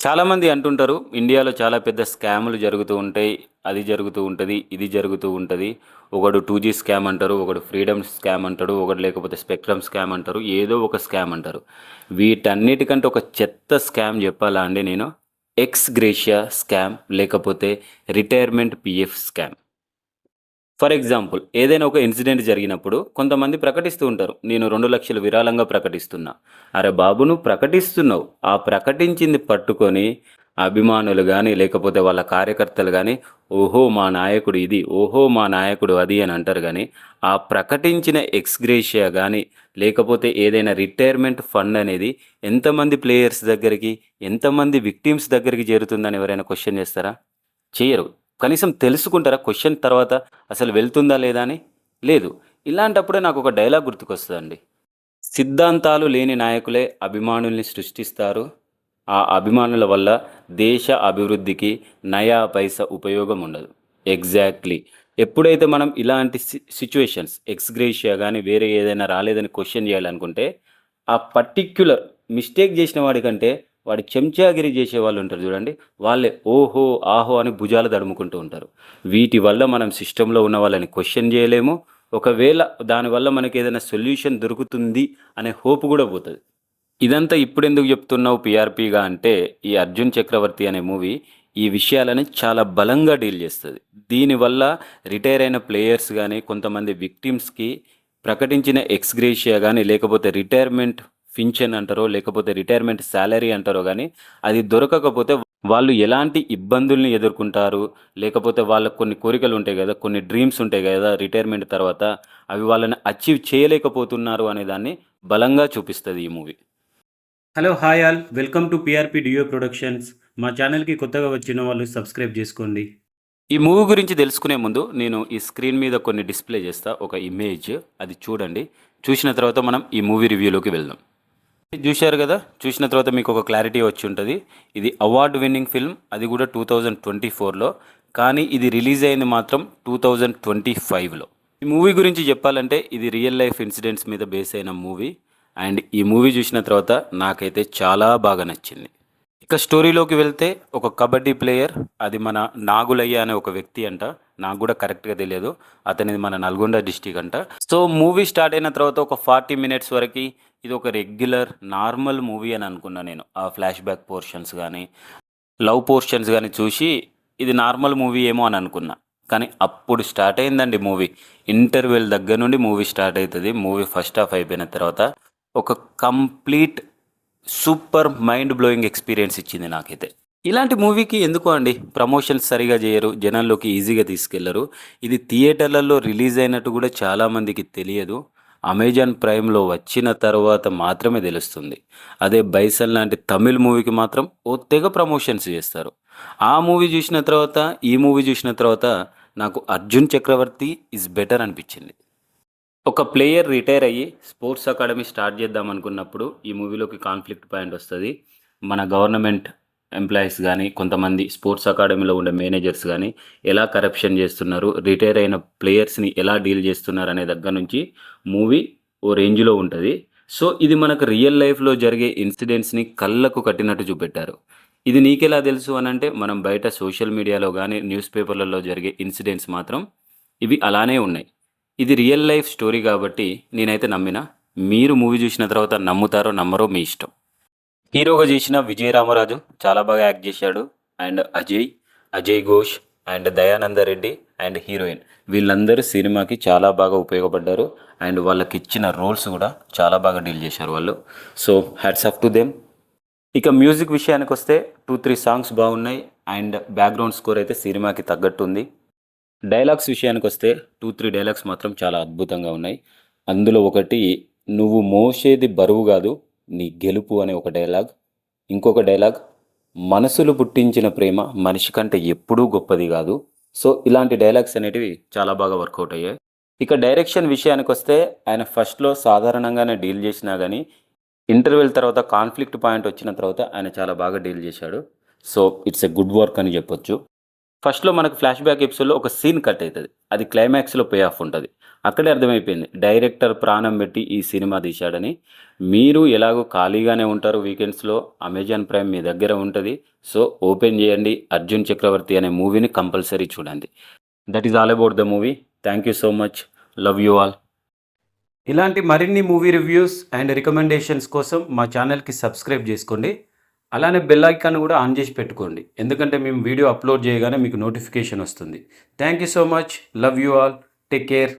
చాలామంది అంటుంటారు, ఇండియాలో చాలా పెద్ద స్కాములు జరుగుతూ ఉంటాయి. అది జరుగుతూ ఉంటది, ఇది జరుగుతూ ఉంటది. ఒకడు 2G స్కామ్ అంటారు, ఒకడు ఫ్రీడమ్ స్కామ్ అంటాడు, ఒకడు లేకపోతే స్పెక్ట్రమ్ స్కామ్ అంటారు, ఏదో ఒక స్కామ్ అంటారు. వీటన్నిటికంటే ఒక చెత్త స్కామ్ చెప్పాలా అండి నేను? ఎక్స్ గ్రేషియా స్కామ్ లేకపోతే retirement PF scam. For example ఏదైనా ఒక ఇన్సిడెంట్ జరిగినప్పుడు కొంతమంది ప్రకటిస్తూ ఉంటారు, నేను 2 లక్షలు విరాళంగా ప్రకటిస్తున్నా. అరే బాబు, నువ్వు ప్రకటిస్తున్నావు, ఆ ప్రకటించింది పట్టుకొని అభిమానులు కానీ లేకపోతే వాళ్ళ కార్యకర్తలు కానీ ఓహో మా నాయకుడు ఇది, ఓహో మా నాయకుడు అది అని అంటారు. కానీ ఆ ప్రకటించిన ఎక్స్గ్రేషియా కానీ లేకపోతే ఏదైనా రిటైర్మెంట్ ఫండ్ అనేది ఎంతమంది ప్లేయర్స్ దగ్గరికి, ఎంతమంది విక్టిమ్స్ దగ్గరికి చేరుతుందని ఎవరైనా క్వశ్చన్ చేస్తారా? చేయరు. కనీసం తెలుసుకుంటారా క్వశ్చన్ తర్వాత అసలు వెళ్తుందా లేదా అని? లేదు. ఇలాంటప్పుడే నాకు ఒక డైలాగ్ గుర్తుకొస్తుందండి. సిద్ధాంతాలు లేని నాయకులే అభిమానుల్ని సృష్టిస్తారు. ఆ అభిమానుల వల్ల దేశ అభివృద్ధికి నయా పైసా ఉపయోగం ఉండదు. ఎగ్జాక్ట్లీ. ఎప్పుడైతే మనం ఇలాంటి సిచ్యువేషన్స్ ఎక్స్గ్రేషియా కానీ వేరే ఏదైనా రాలేదని క్వశ్చన్ చేయాలనుకుంటే ఆ పర్టిక్యులర్ మిస్టేక్ చేసిన వాడికంటే వాడి చెంచాగిరి చేసే వాళ్ళు ఉంటారు చూడండి, వాళ్ళే ఓహో ఆహో అని భుజాలు తడుముకుంటూ ఉంటారు. వీటి వల్ల మనం సిస్టంలో ఉన్న వాళ్ళని క్వశ్చన్ చేయలేము. ఒకవేళ దానివల్ల మనకి ఏదైనా సొల్యూషన్ దొరుకుతుంది అనే హోప్ కూడా పోతుంది. ఇదంతా ఇప్పుడెందుకు చెప్తున్నావు పీఆర్పీగా అంటే, ఈ అర్జున్ చక్రవర్తి అనే మూవీ ఈ విషయాలని చాలా బలంగా డీల్ చేస్తుంది. దీనివల్ల రిటైర్ అయిన ప్లేయర్స్ కానీ కొంతమంది విక్టిమ్స్కి ప్రకటించిన ఎక్స్గ్రేషియా కానీ లేకపోతే రిటైర్మెంట్ పింఛన్ అంటారో లేకపోతే రిటైర్మెంట్ శాలరీ అంటారో కానీ అది దొరకకపోతే వాళ్ళు ఎలాంటి ఇబ్బందుల్ని ఎదుర్కొంటారు, లేకపోతే వాళ్ళకు కొన్ని కోరికలు ఉంటాయి కదా, కొన్ని డ్రీమ్స్ ఉంటాయి కదా రిటైర్మెంట్ తర్వాత, అవి వాళ్ళని అచీవ్ చేయలేకపోతున్నారు అనే దాన్ని బలంగా చూపిస్తుంది ఈ movie. Hello hi all, welcome to PRP డియో ప్రొడక్షన్స్. మా ఛానల్కి కొత్తగా వచ్చిన వాళ్ళు సబ్స్క్రైబ్ చేసుకోండి. ఈ మూవీ గురించి తెలుసుకునే ముందు నేను ఈ స్క్రీన్ మీద కొన్ని డిస్ప్లే చేస్తా, ఒక ఇమేజ్, అది చూడండి. చూసిన తర్వాత మనం ఈ మూవీ రివ్యూలోకి వెళ్దాం. చూశారు కదా, చూసిన తర్వాత మీకు ఒక క్లారిటీ వచ్చి ఉంటుంది. ఇది అవార్డు విన్నింగ్ ఫిల్మ్, అది కూడా 2024లో, కానీ ఇది రిలీజ్ అయింది మాత్రం 2025లో. ఈ మూవీ గురించి చెప్పాలంటే ఇది రియల్ లైఫ్ ఇన్సిడెంట్స్ మీద బేస్ అయిన మూవీ. అండ్ ఈ మూవీ చూసిన తర్వాత నాకైతే చాలా బాగా నచ్చింది. ఇక స్టోరీలోకి వెళ్తే, ఒక కబడ్డీ ప్లేయర్, అది మన నాగులయ్య అనే ఒక వ్యక్తి అంట, నాకు కూడా కరెక్ట్గా తెలియదు, అతనిది మన నల్గొండ డిస్టిక్ అంట. సో మూవీ స్టార్ట్ అయిన తర్వాత ఒక 40 మినిట్స్ వరకు ఇది ఒక రెగ్యులర్ నార్మల్ మూవీ అని అనుకున్నా నేను. ఆ ఫ్లాష్ బ్యాక్ పోర్షన్స్ కానీ లవ్ పోర్షన్స్ కానీ చూసి ఇది నార్మల్ మూవీ ఏమో అని అనుకున్నా. కానీ అప్పుడు స్టార్ట్ అయిందండి మూవీ. ఇంటర్వెల్ దగ్గర నుండి మూవీ స్టార్ట్ అవుతుంది. మూవీ ఫస్ట్ హాఫ్ అయిపోయిన తర్వాత ఒక complete super mind blowing experience ఇచ్చింది నాకైతే. ఇలాంటి మూవీకి ఎందుకో అండి ప్రమోషన్స్ సరిగా చేయరు, జనాల్లోకి ఈజీగా తీసుకెళ్లరు. ఇది థియేటర్లలో రిలీజ్ అయినట్టు కూడా చాలామందికి తెలియదు. అమెజాన్ ప్రైమ్లో వచ్చిన తర్వాత మాత్రమే తెలుస్తుంది. అదే బైసన్ లాంటి తమిళ్ మూవీకి మాత్రం ఓ తెగ ప్రమోషన్స్ చేస్తారు. ఆ మూవీ చూసిన తర్వాత ఈ మూవీ చూసిన తర్వాత నాకు అర్జున్ చక్రవర్తి ఈజ్ బెటర్ అనిపించింది. ఒక ప్లేయర్ రిటైర్ అయ్యి స్పోర్ట్స్ అకాడమీ స్టార్ట్ చేద్దాం అనుకున్నప్పుడు ఈ మూవీలోకి కాన్ఫ్లిక్ట్ పాయింట్ వస్తుంది. మన గవర్నమెంట్ ఎంప్లాయీస్ కానీ కొంతమంది స్పోర్ట్స్ అకాడమీలో ఉండే మేనేజర్స్ కానీ ఎలా కరప్షన్ చేస్తున్నారు, రిటైర్ అయిన ప్లేయర్స్ని ఎలా డీల్ చేస్తున్నారు అనే దగ్గర నుంచి మూవీ ఓ రేంజ్లో ఉంటుంది. సో ఇది మనకు రియల్ లైఫ్లో జరిగే ఇన్సిడెంట్స్ని కళ్ళకు కట్టినట్టు చూపెట్టారు. ఇది నీకెలా తెలుసు అని అంటే, మనం బయట సోషల్ మీడియాలో కానీ న్యూస్ పేపర్లలో జరిగే ఇన్సిడెంట్స్ మాత్రం ఇవి అలానే ఉన్నాయి. ఇది రియల్ లైఫ్ స్టోరీ కాబట్టి నేనైతే నమ్మిన. మీరు మూవీ చూసిన తర్వాత నమ్ముతారో నమ్మరో మీ ఇష్టం. హీరోగా చేసిన విజయ్ రామరాజు చాలా బాగా యాక్ట్ చేశాడు. And Ajay Ghosh and Dayananda Reddy and heroine, వీళ్ళందరూ సినిమాకి చాలా బాగా ఉపయోగపడ్డారు. అండ్ వాళ్ళకి ఇచ్చిన రోల్స్ కూడా చాలా బాగా డీల్ చేశారు వాళ్ళు. So hats off to them. ఇక మ్యూజిక్ విషయానికి వస్తే 2-3 సాంగ్స్ బాగున్నాయి. అండ్ బ్యాక్గ్రౌండ్ స్కోర్ అయితే సినిమాకి తగ్గట్టు ఉంది. డైలాగ్స్ విషయానికి వస్తే 2-3 డైలాగ్స్ మాత్రం చాలా అద్భుతంగా ఉన్నాయి. అందులో ఒకటి, నువ్వు మోసేది బరువు కాదు నీ గెలుపు అనే ఒక డైలాగ్. ఇంకొక డైలాగ్, మనసులు పుట్టించిన ప్రేమ మనిషి కంటే ఎప్పుడూ గొప్పది కాదు. సో ఇలాంటి డైలాగ్స్ అనేటివి చాలా బాగా వర్కౌట్ అయ్యాయి. ఇక డైరెక్షన్ విషయానికి వస్తే ఆయన ఫస్ట్లో సాధారణంగానే డీల్ చేసినా కానీ ఇంటర్వెల్ తర్వాత కాన్ఫ్లిక్ట్ పాయింట్ వచ్చిన తర్వాత ఆయన చాలా బాగా డీల్ చేశాడు. So it's a good work అని చెప్పొచ్చు. ఫస్ట్లో మనకు ఫ్లాష్ బ్యాక్ ఎపిసోడ్లో ఒక సీన్ కట్ అవుతుంది. అది క్లైమాక్స్లో పే ఆఫ్ ఉంటుంది. అక్కడే అర్థమైపోయింది డైరెక్టర్ ప్రాణం పెట్టి ఈ సినిమా తీశాడని. మీరు ఎలాగో ఖాళీగానే ఉంటారు వీకెండ్స్లో, అమెజాన్ ప్రైమ్ మీ దగ్గర ఉంటుంది. సో ఓపెన్ చేయండి, అర్జున్ చక్రవర్తి అనే మూవీని కంపల్సరీ చూడండి. That is all about the movie. Thank you so much. Love you all. ఇలాంటి మరిన్ని మూవీ రివ్యూస్ అండ్ రికమెండేషన్స్ కోసం మా ఛానల్కి సబ్స్క్రైబ్ చేసుకోండి. అలానే బెల్ ఐకాన్ కూడా ఆన్ చేసి పెట్టుకోండి, ఎందుకంటే మేము వీడియో అప్లోడ్ చేయగానే మీకు నోటిఫికేషన్ వస్తుంది. Thank you so much. Love you all. Take care.